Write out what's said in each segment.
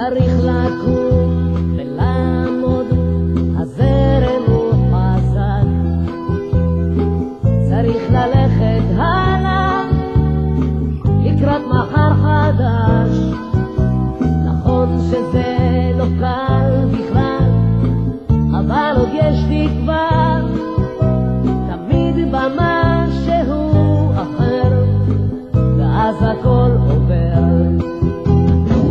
צריך לקום ולעמוד, הזרם הוא חזק. צריך ללכת הלאה לקראת מחר חדש. נכון שזה לא קל בכלל, אבל עוד יש תקווה. תמיד במה שהוא אחר, ואז הכל עובר.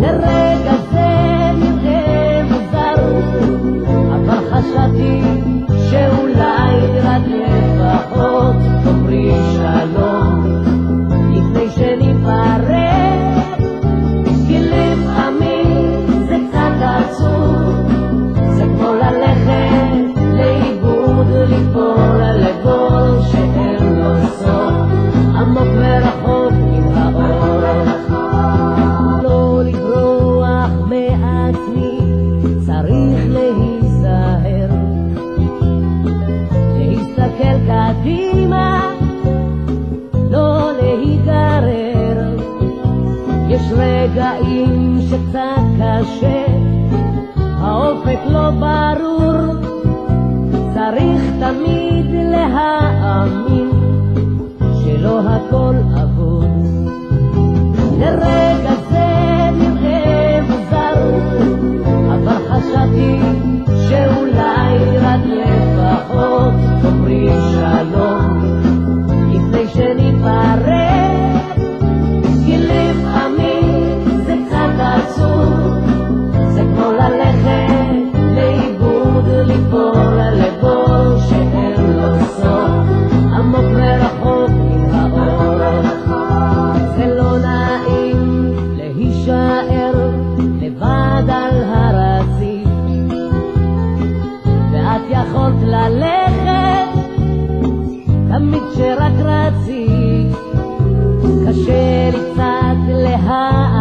לרגע זה נראה מוזר, אבל חשבתי שאולי רק לפחות תאמרי שלום לפני שניפרד, כי לפעמים זה קצת עצוב. זה כמו ללכת לאיבוד, ליפול לגול שאין לו סוף, עמוק ורחוק מן האור. לא לברוח מעצמי, צריך להיזהר, להסתכל קדימה, לא להיגרר. יש רגעים שקצת קשה, האופק לא ברור, צריך תמיד להאמין שלא הכל אבוד. לרגע זה נראה מוזר, אבל חשבתי שאולי רק לפחות תאמרי שלום לפני שניפרד, כי לפעמים זה קצת עצוב. זה כמו ללכת לאיבוד, ליפול לגול שאין לו סוף, עמוק ורחוק מן האור. זה לא נעים להישאר לבד על הרציף, ואת יכולת ללכת תמיד שרק רצית. קשה לי קצת להאמין